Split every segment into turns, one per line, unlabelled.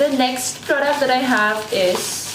the next product that I have is...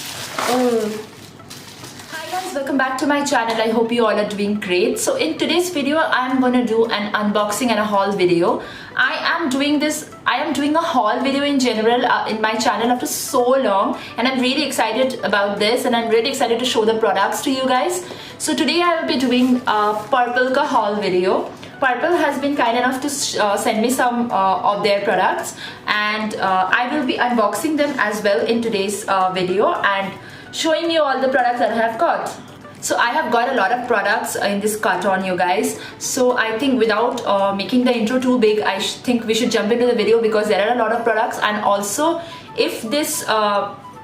Hi guys, welcome back to my channel. I hope you all are doing great. So in today's video, I'm gonna do an unboxing and a haul video. I am doing a haul video in general in my channel after so long, and I'm really excited about this, and I'm really excited to show the products to you guys. So today I will be doing a Purple ka haul video. Purple has been kind enough to send me some of their products, and I will be unboxing them as well in today's video and showing you all the products that I have got. So I have got a lot of products in this carton, you guys. So I think without making the intro too big, I think we should jump into the video because there are a lot of products, and also if this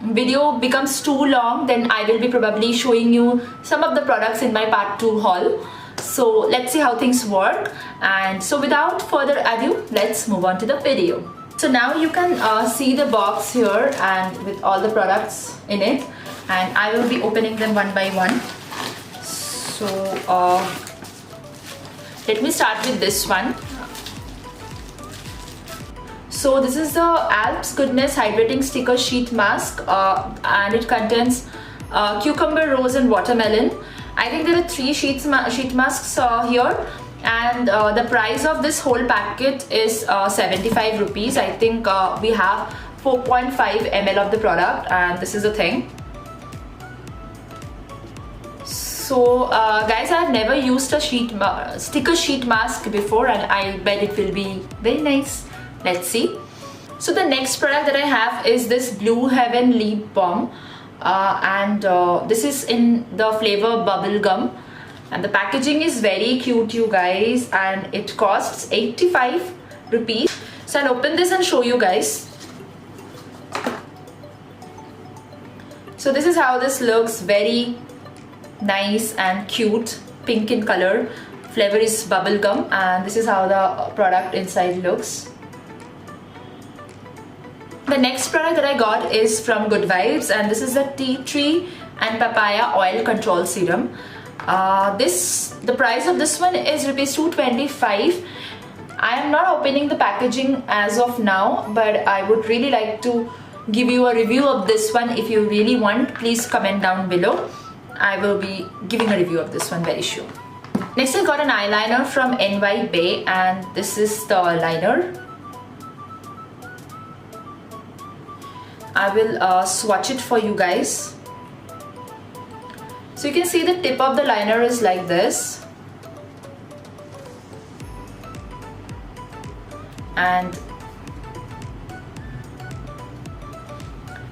video becomes too long, then I will be probably showing you some of the products in my part 2 haul. So let's see how things work, and so without further ado, let's move on to the video. So now you can see the box here and with all the products in it, and I will be opening them one by one. So let me start with this one. So this is the Alps Goodness Hydrating Sticker Sheet Mask, and it contains cucumber, rose and watermelon. I think there are 3 sheet masks here, and the price of this whole packet is 75 rupees. I think we have 4.5 ml of the product, and this is the thing. So guys, I have never used a sticker sheet mask before, and I bet it will be very nice. Let's see. So the next product that I have is this Blue Heaven Lip Balm. This is in the flavor bubble gum, and the packaging is very cute, you guys, and it costs 85 rupees. So I'll open this and show you guys. So this is how this looks, very nice and cute, pink in color. Flavor is bubble gum, and this is how the product inside looks. The next product that I got is from Good Vibes, and this is the Tea Tree and Papaya Oil Control Serum. The price of this one is rupees 225. I am not opening the packaging as of now, but I would really like to give you a review of this one. If you really want, please comment down below. I will be giving a review of this one very soon. Next I got an eyeliner from NY Bay, and this is the liner. I will swatch it for you guys. So you can see the tip of the liner is like this, and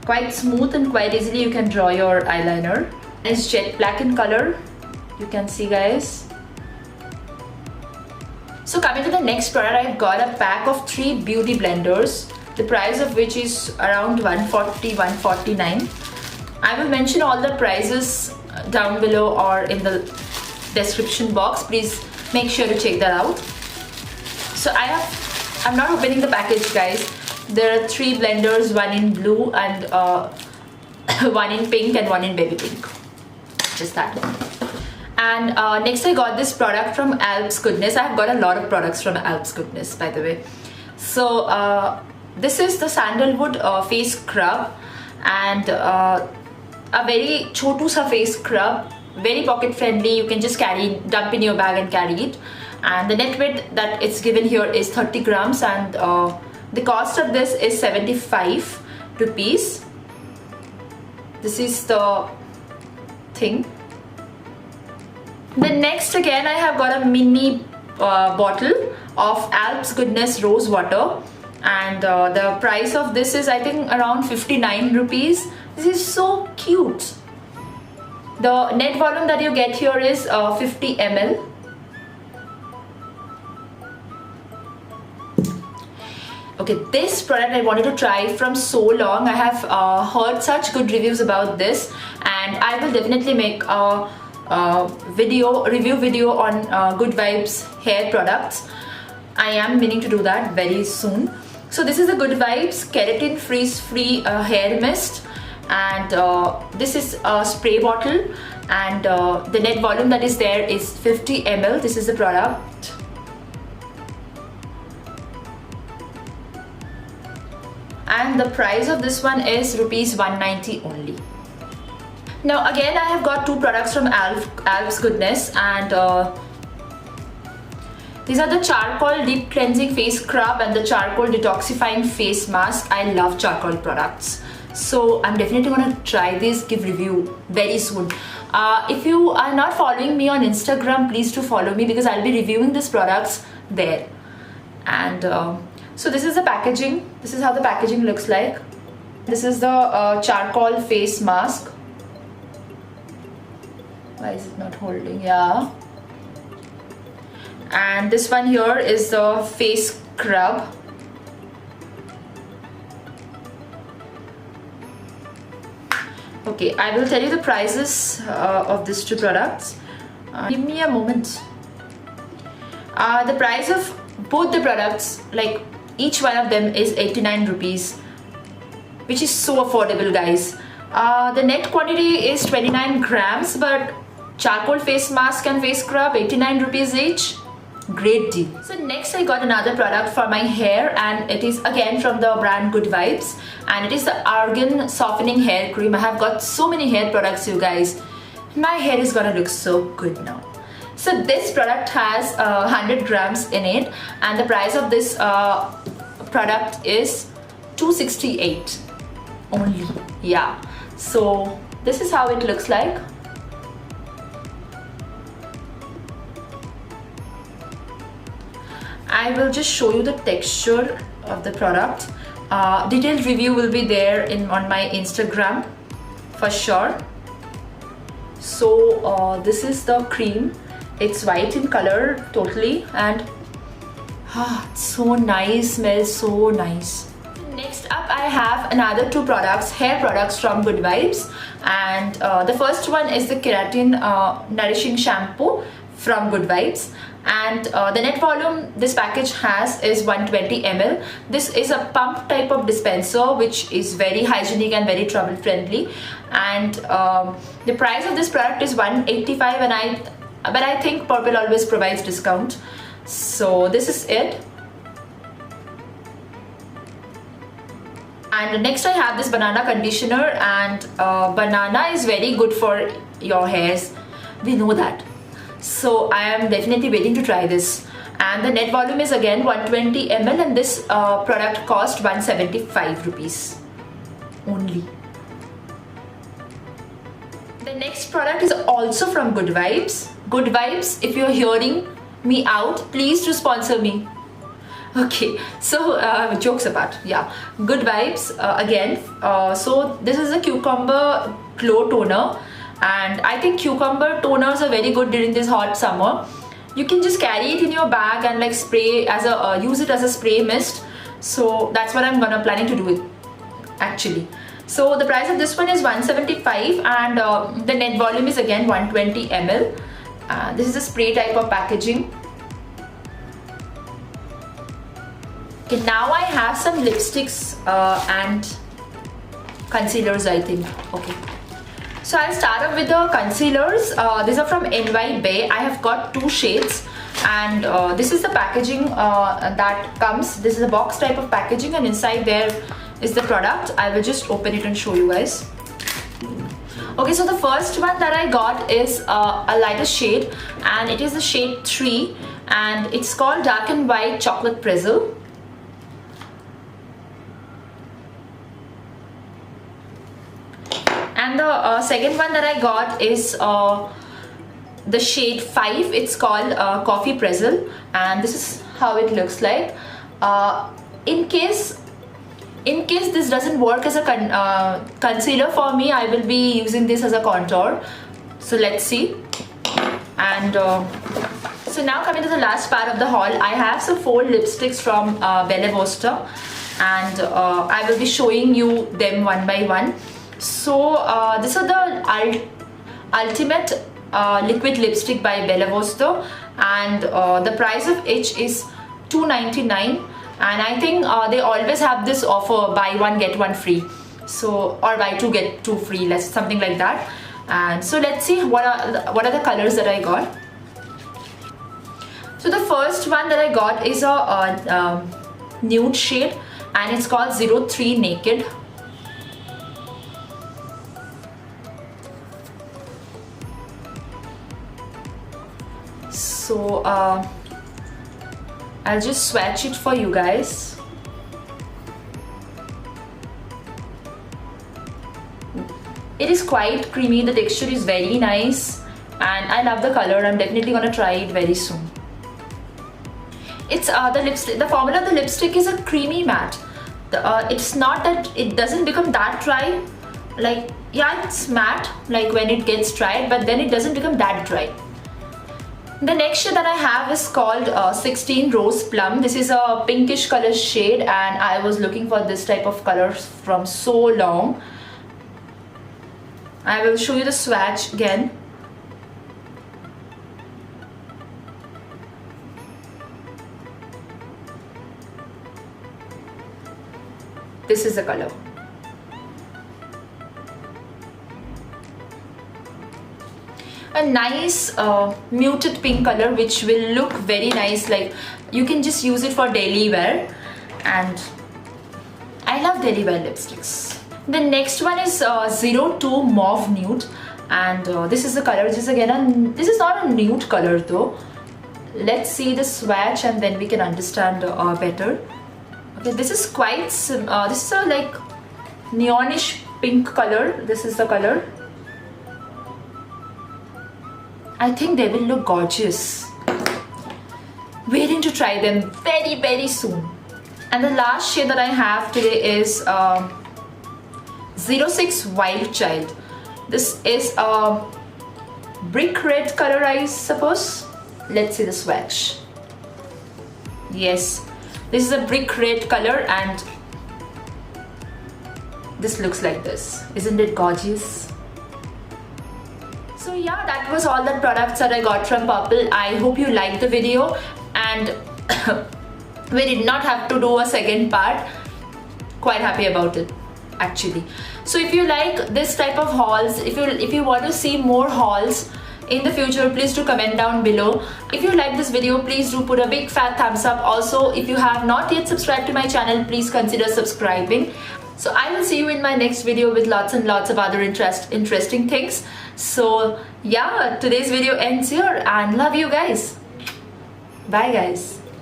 quite smooth and quite easily you can draw your eyeliner. It's jet black in color, you can see, guys. So coming to the next product, I've got a pack of 3 beauty blenders, the price of which is around 149. I will mention all the prices down below or in the description box. Please make sure to check that out. So I'm not opening the package, guys. There are 3 blenders, one in blue and one in pink and one in baby pink. Just that. And next I got this product from Alps Goodness. I have got a lot of products from Alps Goodness, by the way. So this is the sandalwood face scrub, and a very chotu sa face scrub, very pocket friendly. You can just dump in your bag and carry it. And the net weight that it's given here is 30 grams, and the cost of this is 75 rupees. This is the thing. Then next again I have got a mini bottle of Alps Goodness Rose Water, and the price of this is, I think, around 59 rupees. This is so cute. The net volume that you get here is 50 ml. Okay, this product I wanted to try from so long. I have heard such good reviews about this, and I will definitely make a review video on Good Vibes hair products. I am meaning to do that very soon. So this is a Good Vibes Keratin Freeze-Free Hair Mist, and this is a spray bottle, and the net volume that is there is 50 ml. This is the product. and the price of this one is rupees 190 only. Now again, I have got two products from Alps Goodness, and these are the charcoal deep cleansing face scrub and the charcoal detoxifying face mask. I love charcoal products, so I'm definitely gonna try this, give review very soon. If you are not following me on Instagram, please do follow me, because I'll be reviewing these products there. And so this is the packaging. This is how the packaging looks like. This is the charcoal face mask. Why is it not holding? Yeah. And this one here is the face scrub. Okay, I will tell you the prices of these two products. Give me a moment. The price of both the products, like each one of them, is 89 rupees, which is so affordable, guys. The net quantity is 29 grams, but charcoal face mask and face scrub, 89 rupees each. Great deal. So next I got another product for my hair, and it is again from the brand Good Vibes, and it is the Argan Softening Hair Cream. I have got so many hair products, you guys. My hair is gonna look so good now. So this product has 100 grams in it, and the price of this product is 268 only. Yeah. So this is how it looks like. I will just show you the texture of the product. Detailed review will be there on my Instagram for sure. So this is the cream. It's white in color totally, and it's so nice, smells so nice. Next up I have another two products, hair products from Good Vibes, and the first one is the Keratin Nourishing Shampoo from Good Vibes, and the net volume this package has is 120 ml. This is a pump type of dispenser, which is very hygienic and very travel friendly, and the price of this product is 185, but I think Purple always provides discount. So this is it. And next I have this banana conditioner, and banana is very good for your hairs, we know that. So I am definitely waiting to try this, and the net volume is again 120 ml, and this product cost 175 rupees only. The next product is also from Good Vibes. Good Vibes, if you're hearing me out, please do sponsor me. Okay, so jokes apart, yeah, Good Vibes again. So this is a cucumber glow toner, and I think cucumber toners are very good during this hot summer. You can just carry it in your bag and like spray as a use it as a spray mist. So that's what I'm planning to do it actually. So the price of this one is 175, and the net volume is again 120 ml. This is a spray type of packaging. Okay, now I have some lipsticks and concealers, I think. Okay, so I'll start off with the concealers. These are from NY Bay. I have got two shades, and this is the packaging that comes. This is a box type of packaging, and inside there is the product. I will just open it and show you guys. Okay, so the first one that I got is a lighter shade, and it is the shade 3, and it's called Dark and White Chocolate Pretzel. And the second one that I got is the shade 5. It's called Coffee Pretzel, and this is how it looks like. In case this doesn't work as a concealer for me, I will be using this as a contour. So let's see. And so now coming to the last part of the haul, I have some 4 lipsticks from Bella Vista, and I will be showing you them one by one. So these are the Ultimate Liquid Lipstick by Bella Vista, and the price of each is $2.99. And I think they always have this offer, buy one get one free, so, or buy 2 get 2 free, something like that. And so let's see what are the colors that I got. So the first one that I got is a nude shade, and it's called 03 Naked. So I'll just swatch it for you guys. It is quite creamy, the texture is very nice, and I love the color. I'm definitely gonna try it very soon. It's the lipstick. The formula of the lipstick is a creamy matte. It's not that it doesn't become that dry. Like, yeah, it's matte like when it gets dried, but then it doesn't become that dry. The next shade that I have is called 16 Rose Plum. This is a pinkish color shade, and I was looking for this type of color from so long. I will show you the swatch again. This is the color. A nice muted pink color which will look very nice, like you can just use it for daily wear, and I love daily wear lipsticks. The next one is 02 Mauve Nude, and this is the color. This is again this is not a nude color though. Let's see the swatch and then we can understand better. Okay, this is quite this is a like neonish pink color. This is the color. I think they will look gorgeous. Waiting to try them very soon. And the last shade that I have today is 06 Wild Child. This is a brick red color, I suppose. Let's see the swatch. Yes, this is a brick red color, and this looks like this. Isn't it gorgeous? So yeah, that was all the products that I got from Purplle. I hope you liked the video, and we did not have to do a second part. Quite happy about it actually. So if you like this type of hauls, if you want to see more hauls in the future, please do comment down below. If you like this video, please do put a big fat thumbs up. Also, if you have not yet subscribed to my channel, please consider subscribing. So I will see you in my next video with lots and lots of other interesting things. So yeah, today's video ends here, and love you guys. Bye guys.